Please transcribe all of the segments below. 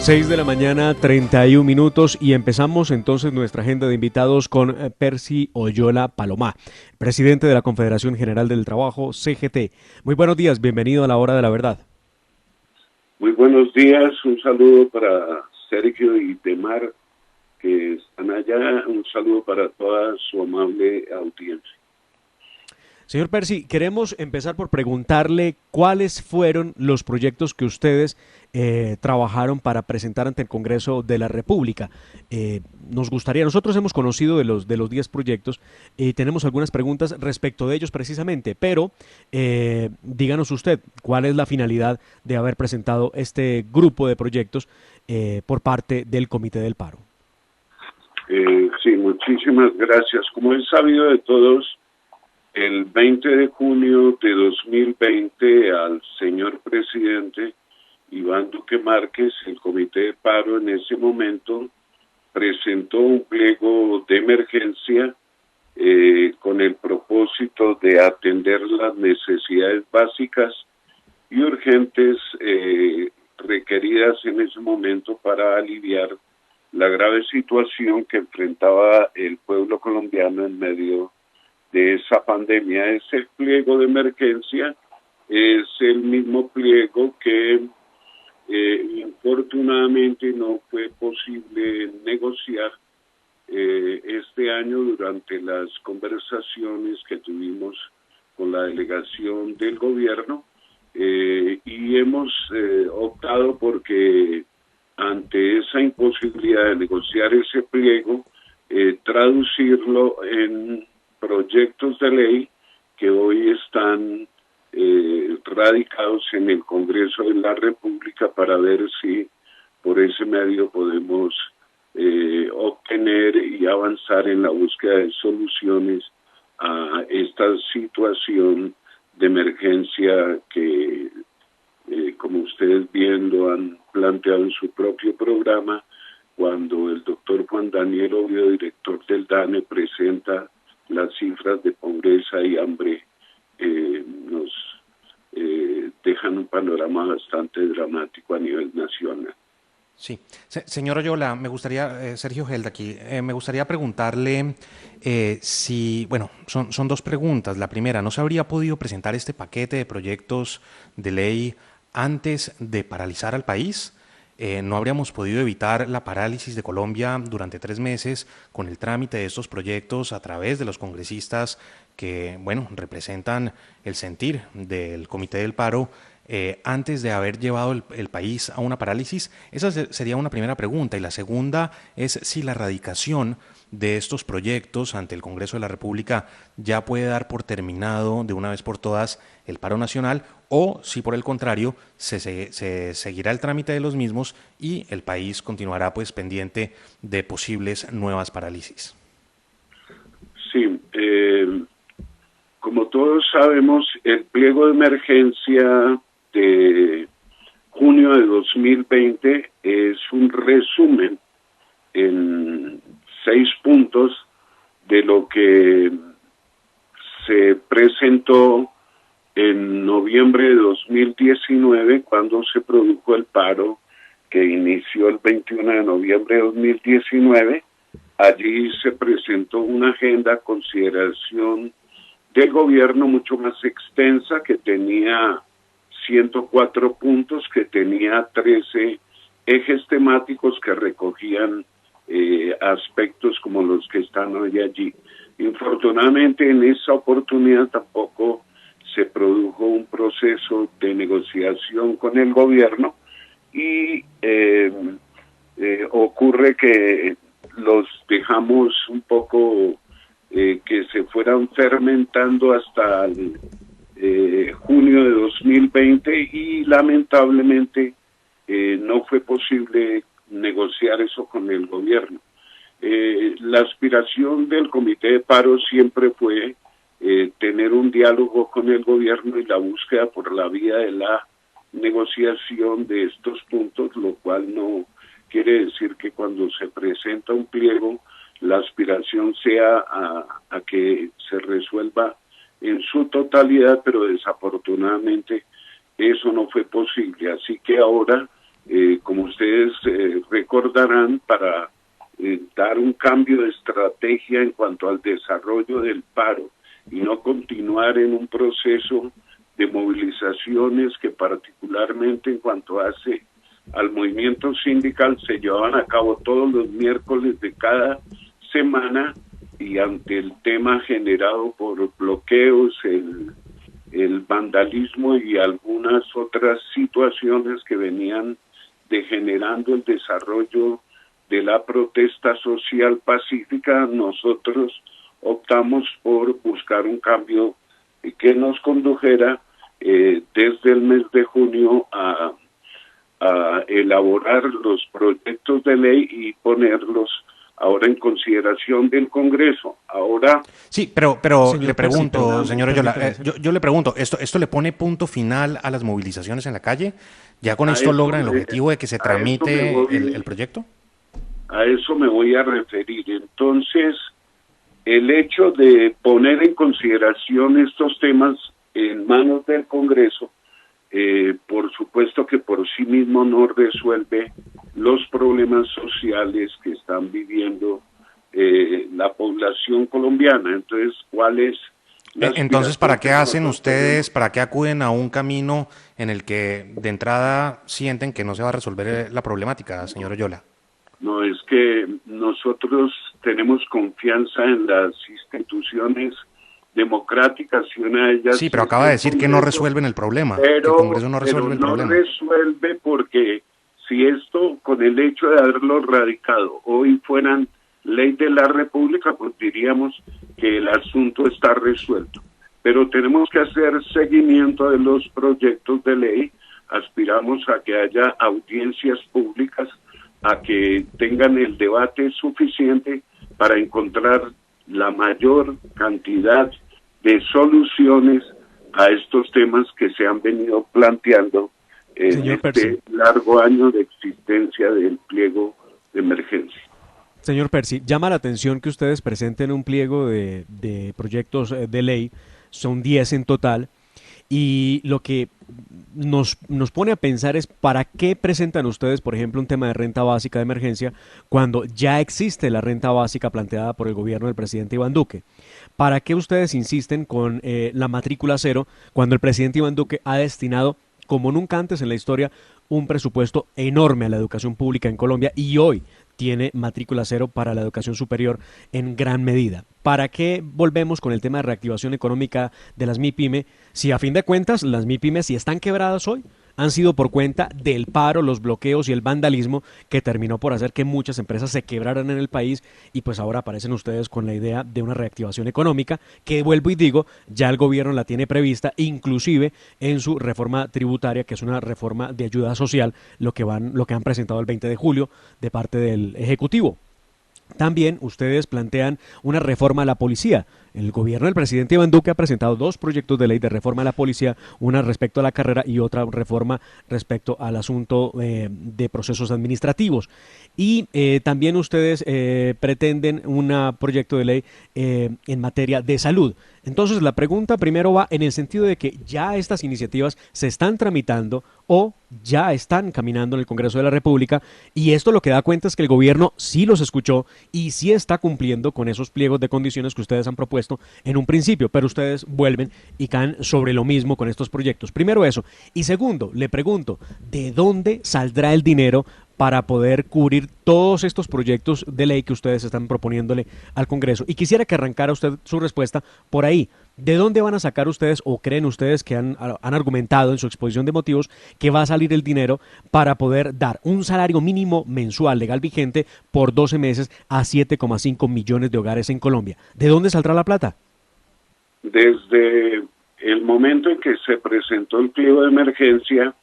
6 de la mañana, 31 minutos, y empezamos entonces nuestra agenda de invitados con Percy Oyola Palomá, presidente de la Confederación General del Trabajo, CGT. Muy buenos días, bienvenido a la Hora de la Verdad. Muy buenos días, un saludo para Sergio y Temar, que están allá, un saludo para toda su amable audiencia. Señor Percy, queremos empezar por preguntarle cuáles fueron los proyectos que ustedes trabajaron para presentar ante el Congreso de la República. Nos gustaría, nosotros hemos conocido de los 10 proyectos y tenemos algunas preguntas respecto de ellos precisamente, pero díganos usted, ¿cuál es la finalidad de haber presentado este grupo de proyectos por parte del Comité del Paro? Sí, muchísimas gracias. Como es sabido de todos, el 20 de junio de 2020 al señor presidente Iván Duque Márquez, el Comité de Paro en ese momento presentó un pliego de emergencia con el propósito de atender las necesidades básicas y urgentes requeridas en ese momento para aliviar la grave situación que enfrentaba el pueblo colombiano en medio de esa pandemia. Ese pliego de emergencia es el mismo pliego que infortunadamente no fue posible negociar este año durante las conversaciones que tuvimos con la delegación del gobierno y hemos optado porque ante esa imposibilidad de negociar ese pliego, traducirlo en proyectos de ley que hoy están radicados en el Congreso de la República para ver si por ese medio podemos obtener y avanzar en la búsqueda de soluciones a esta situación de emergencia que, como ustedes bien lo han planteado en su propio programa, cuando el doctor Juan Daniel Oviedo, director del DANE, presenta las cifras de pobreza y hambre, nos dejan un panorama bastante dramático a nivel nacional. Sí, señor Oyola, me gustaría, Sergio Gelda aquí, me gustaría preguntarle si, bueno, son dos preguntas. La primera, ¿no se habría podido presentar este paquete de proyectos de ley antes de paralizar al país? ¿No habríamos podido evitar la parálisis de Colombia durante 3 meses con el trámite de estos proyectos a través de los congresistas que, bueno, representan el sentir del Comité del Paro antes de haber llevado el país a una parálisis? Esa sería una primera pregunta. Y la segunda es si la radicación de estos proyectos ante el Congreso de la República ya puede dar por terminado de una vez por todas el paro nacional, o si por el contrario se seguirá el trámite de los mismos y el país continuará pues pendiente de posibles nuevas parálisis. Sí, como todos sabemos, el pliego de emergencia de junio de 2020 es un resumen en 6 puntos de lo que se presentó en noviembre de 2019, cuando se produjo el paro que inició el 21 de noviembre de 2019. Allí se presentó una agenda a consideración del gobierno mucho más extensa, que tenía 104 puntos, que tenía 13 ejes temáticos que recogían aspectos como los que están hoy allí. Infortunadamente, en esa oportunidad tampoco se produjo un proceso de negociación con el gobierno y ocurre que los dejamos un poco que se fueran fermentando hasta junio de 2020 y lamentablemente no fue posible negociar eso con el gobierno. La aspiración del Comité de Paro siempre fue tener un diálogo con el gobierno y la búsqueda por la vía de la negociación de estos puntos, lo cual no quiere decir que cuando se presenta un pliego la aspiración sea a que se resuelva en su totalidad, pero desafortunadamente eso no fue posible. Así que ahora como ustedes recordarán, para dar un cambio de estrategia en cuanto al desarrollo del paro y no continuar en un proceso de movilizaciones que particularmente en cuanto hace al movimiento sindical se llevaban a cabo todos los miércoles de cada semana, y ante el tema generado por bloqueos, el vandalismo y algunas otras situaciones que venían degenerando el desarrollo de la protesta social pacífica, nosotros optamos por buscar un cambio que nos condujera desde el mes de junio a elaborar los proyectos de ley y ponerlos ahora en consideración del Congreso. Ahora sí, pero le pregunto, señor Oyola, yo le pregunto, ¿esto le pone punto final a las movilizaciones en la calle? ¿Ya con esto logran el objetivo de que se tramite el proyecto? A eso me voy a referir. Entonces, el hecho de poner en consideración estos temas en manos del Congreso, por supuesto que por sí mismo no resuelve los problemas sociales que están viviendo la población colombiana. Entonces, ¿cuál es la entonces, ¿para qué hacen ustedes, para qué acuden a un camino en el que de entrada sienten que no se va a resolver la problemática, señor Oyola? No, es que nosotros tenemos confianza en las instituciones democráticas y una de ellas... Sí, pero acaba de decir que no resuelven el problema, que el Congreso no resuelve el problema. No resuelve porque si esto, con el hecho de haberlo radicado, hoy fueran ley de la República, pues diríamos que el asunto está resuelto. Pero tenemos que hacer seguimiento de los proyectos de ley, aspiramos a que haya audiencias públicas, a que tengan el debate suficiente para encontrar la mayor cantidad de soluciones a estos temas que se han venido planteando en este largo año de existencia del pliego de emergencia. Señor Percy, llama la atención que ustedes presenten un pliego de proyectos de ley, son 10 en total, y lo que nos pone a pensar es ¿para qué presentan ustedes, por ejemplo, un tema de renta básica de emergencia cuando ya existe la renta básica planteada por el gobierno del presidente Iván Duque? ¿Para qué ustedes insisten con la matrícula cero cuando el presidente Iván Duque ha destinado, como nunca antes en la historia, un presupuesto enorme a la educación pública en Colombia y hoy tiene matrícula cero para la educación superior en gran medida? ¿Para qué volvemos con el tema de reactivación económica de las MIPYME si a fin de cuentas las MIPYME si están quebradas hoy han sido por cuenta del paro, los bloqueos y el vandalismo que terminó por hacer que muchas empresas se quebraran en el país y pues ahora aparecen ustedes con la idea de una reactivación económica que, vuelvo y digo, ya el gobierno la tiene prevista inclusive en su reforma tributaria, que es una reforma de ayuda social, lo que han presentado el 20 de julio de parte del Ejecutivo. También ustedes plantean una reforma a la policía. El gobierno del presidente Iván Duque ha presentado 2 proyectos de ley de reforma a la policía, una respecto a la carrera y otra reforma respecto al asunto de procesos administrativos. Y también ustedes pretenden un proyecto de ley en materia de salud. Entonces la pregunta primero va en el sentido de que ya estas iniciativas se están tramitando o ya están caminando en el Congreso de la República, y esto lo que da cuenta es que el gobierno sí los escuchó y sí está cumpliendo con esos pliegos de condiciones que ustedes han propuesto en un principio, pero ustedes vuelven y caen sobre lo mismo con estos proyectos. Primero eso. Y segundo, le pregunto, ¿de dónde saldrá el dinero para poder cubrir todos estos proyectos de ley que ustedes están proponiéndole al Congreso? Y quisiera que arrancara usted su respuesta por ahí. ¿De dónde van a sacar ustedes o creen ustedes que han argumentado en su exposición de motivos que va a salir el dinero para poder dar un salario mínimo mensual legal vigente por 12 meses a 7,5 millones de hogares en Colombia? ¿De dónde saldrá la plata? Desde el momento en que se presentó el pliego de emergencia,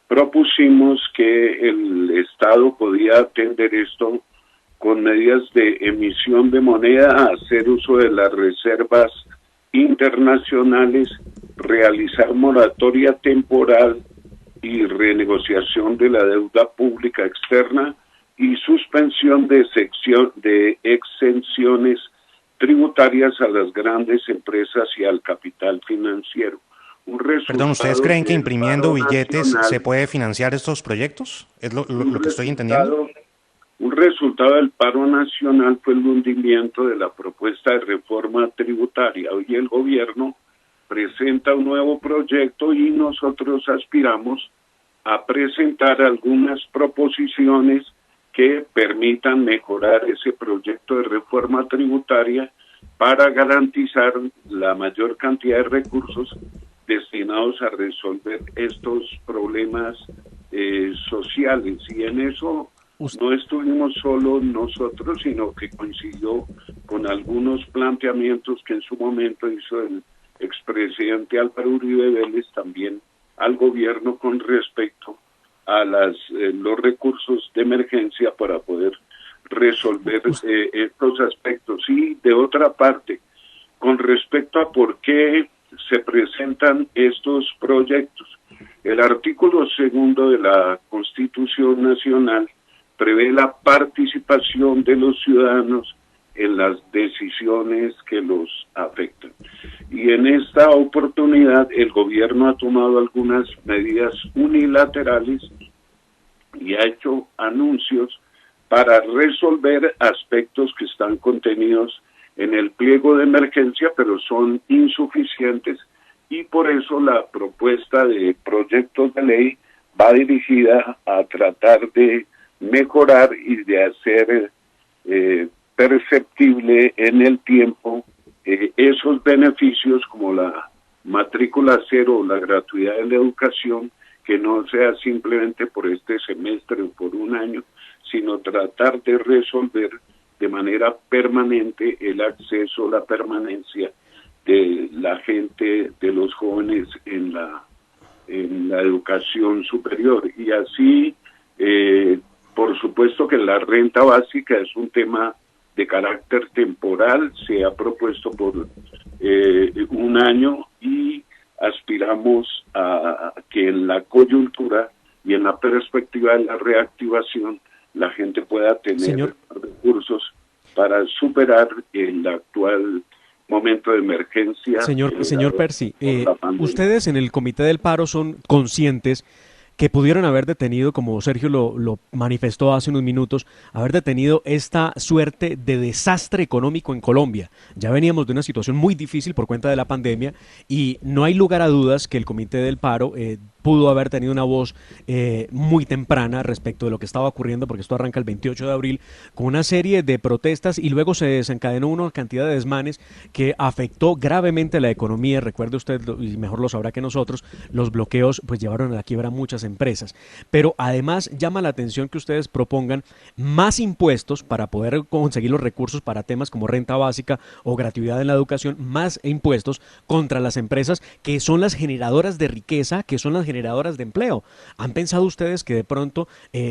propusimos que el Estado podía atender esto con medidas de emisión de moneda, hacer uso de las reservas internacionales, realizar moratoria temporal y renegociación de la deuda pública externa y suspensión de exenciones tributarias a las grandes empresas y al capital financiero. un Perdón, ¿ustedes resultado creen que del imprimiendo paro billetes se nacional, puede financiar estos proyectos? ¿Es un lo que estoy entendiendo? resultado, un resultado del paro nacional fue el hundimiento de la propuesta de reforma tributaria. Hoy el gobierno presenta un nuevo proyecto y nosotros aspiramos a presentar algunas proposiciones que permitan mejorar ese proyecto de reforma tributaria para garantizar la mayor cantidad de recursos destinados a resolver estos problemas sociales. Y en eso no estuvimos solo nosotros, sino que coincidió con algunos planteamientos que en su momento hizo el expresidente Álvaro Uribe Vélez también al gobierno con respecto a los recursos de emergencia para poder resolver estos aspectos. Y de otra parte, con respecto a por qué se presentan estos proyectos, el artículo 2 de la Constitución Nacional prevé la participación de los ciudadanos en las decisiones que los afectan. Y en esta oportunidad el gobierno ha tomado algunas medidas unilaterales y ha hecho anuncios para resolver aspectos que están contenidos en el pliego de emergencia, pero son insuficientes, y por eso la propuesta de proyectos de ley va dirigida a tratar de mejorar y de hacer perceptible en el tiempo esos beneficios como la matrícula cero o la gratuidad de la educación, que no sea simplemente por este semestre o por un año, sino tratar de resolver de manera permanente el acceso, la permanencia de la gente, de los jóvenes en la educación superior. Y así, por supuesto que la renta básica es un tema de carácter temporal, se ha propuesto por un año y aspiramos a que en la coyuntura y en la perspectiva de la reactivación la gente pueda tener recursos para superar el actual momento de emergencia. Señor Percy, ustedes en el Comité del Paro son conscientes que pudieron haber detenido, como Sergio lo manifestó hace unos minutos, haber detenido esta suerte de desastre económico en Colombia. Ya veníamos de una situación muy difícil por cuenta de la pandemia y no hay lugar a dudas que el Comité del Paro pudo haber tenido una voz muy temprana respecto de lo que estaba ocurriendo, porque esto arranca el 28 de abril con una serie de protestas y luego se desencadenó una cantidad de desmanes que afectó gravemente la economía. Recuerde usted, y mejor lo sabrá que nosotros, los bloqueos pues llevaron a la quiebra muchas empresas. Pero además llama la atención que ustedes propongan más impuestos para poder conseguir los recursos para temas como renta básica o gratuidad en la educación, más impuestos contra las empresas que son las generadoras de riqueza, que son las generadoras de empleo. ¿Han pensado ustedes que de pronto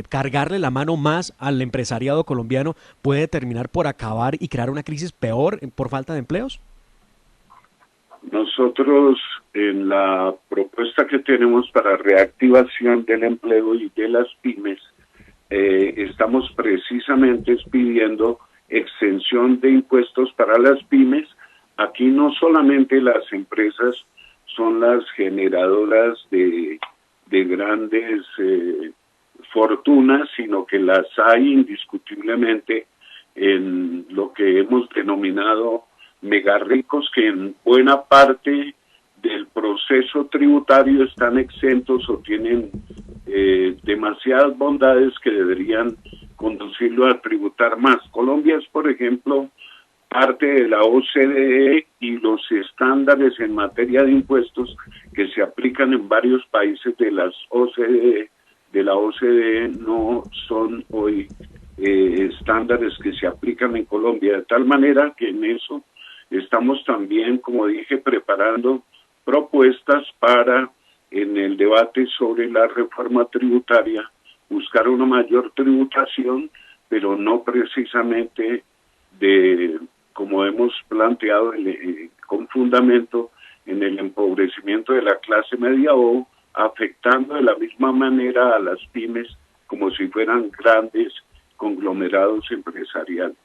cargarle la mano más al empresariado colombiano puede terminar por acabar y crear una crisis peor por falta de empleos? Nosotros en la propuesta que tenemos para reactivación del empleo y de las pymes, estamos precisamente pidiendo exención de impuestos para las pymes. Aquí no solamente las empresas son las generadoras de grandes fortunas, sino que las hay indiscutiblemente en lo que hemos denominado mega ricos, que en buena parte del proceso tributario están exentos o tienen demasiadas bondades que deberían conducirlo a tributar más. Colombia es, por ejemplo, parte de la OCDE y los estándares en materia de impuestos que se aplican en varios países de la OCDE no son hoy estándares que se aplican en Colombia, de tal manera que en eso estamos también, como dije, preparando propuestas para, en el debate sobre la reforma tributaria, buscar una mayor tributación, pero no precisamente como hemos planteado con fundamento en el empobrecimiento de la clase media o afectando de la misma manera a las pymes como si fueran grandes conglomerados empresariales.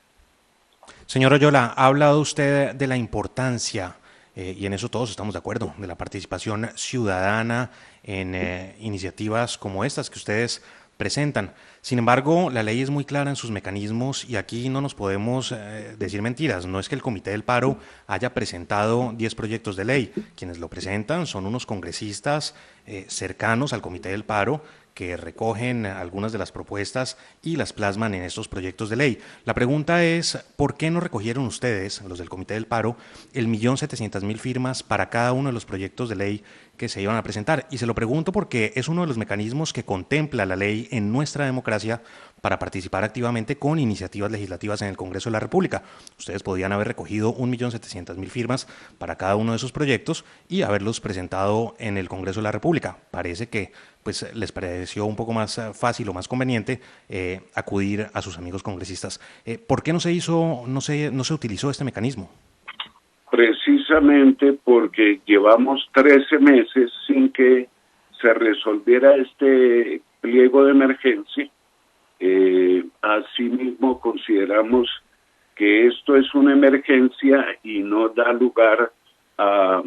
Señor Oyola, ha hablado usted de la importancia y en eso todos estamos de acuerdo, de la participación ciudadana en iniciativas como estas que ustedes presentan. Sin embargo, la ley es muy clara en sus mecanismos y aquí no nos podemos decir mentiras. No es que el Comité del Paro haya presentado 10 proyectos de ley. Quienes lo presentan son unos congresistas cercanos al Comité del Paro que recogen algunas de las propuestas y las plasman en estos proyectos de ley. La pregunta es, ¿por qué no recogieron ustedes, los del Comité del Paro, el 1.700.000 firmas para cada uno de los proyectos de ley que se iban a presentar? Y se lo pregunto porque es uno de los mecanismos que contempla la ley en nuestra democracia para participar activamente con iniciativas legislativas en el Congreso de la República. Ustedes podían haber recogido 1.700.000 firmas para cada uno de esos proyectos y haberlos presentado en el Congreso de la República. Parece que pues les pareció un poco más fácil o más conveniente acudir a sus amigos congresistas. ¿Por qué no se utilizó este mecanismo? Precisamente porque llevamos 13 meses sin que se resolviera este pliego de emergencia. Asimismo, consideramos que esto es una emergencia y no da lugar a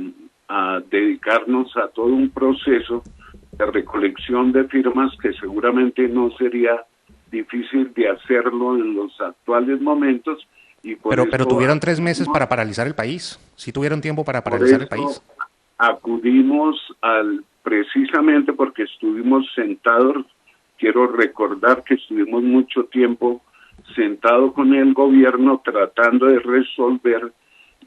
dedicarnos a todo un proceso de recolección de firmas que seguramente no sería difícil de hacerlo en los actuales momentos. Y pero tuvieron 3 meses para paralizar el país. ¿Sí tuvieron tiempo para paralizar el país? Acudimos precisamente porque estuvimos sentados. Quiero recordar que estuvimos mucho tiempo sentados con el gobierno tratando de resolver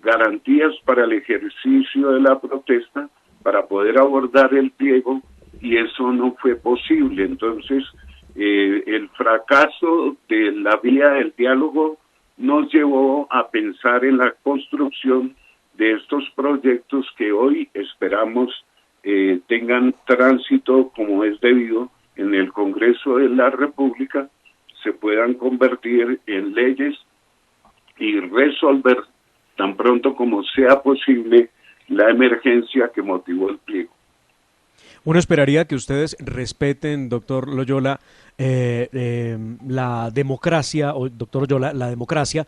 garantías para el ejercicio de la protesta, para poder abordar el pliego, y eso no fue posible. Entonces, el fracaso de la vía del diálogo nos llevó a pensar en la construcción de estos proyectos que hoy esperamos tengan tránsito como es debido en el Congreso de la República, se puedan convertir en leyes y resolver tan pronto como sea posible la emergencia que motivó el pliego. Uno esperaría que ustedes respeten, doctor Loyola, la democracia, o doctor Loyola, la democracia,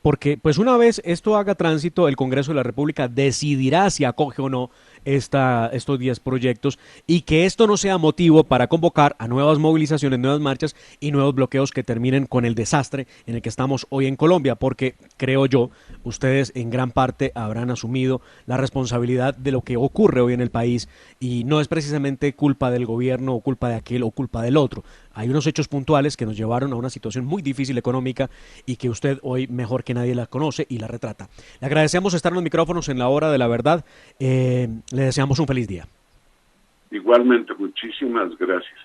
porque pues una vez esto haga tránsito, el Congreso de la República decidirá si acoge o no estos 10 proyectos, y que esto no sea motivo para convocar a nuevas movilizaciones, nuevas marchas y nuevos bloqueos que terminen con el desastre en el que estamos hoy en Colombia, porque creo yo, ustedes en gran parte habrán asumido la responsabilidad de lo que ocurre hoy en el país, y no es precisamente culpa del gobierno o culpa de aquel o culpa del otro. Hay unos hechos puntuales que nos llevaron a una situación muy difícil económica y que usted hoy mejor que nadie la conoce y la retrata. Le agradecemos estar en los micrófonos en la hora de la verdad. Le deseamos un feliz día. Igualmente, muchísimas gracias.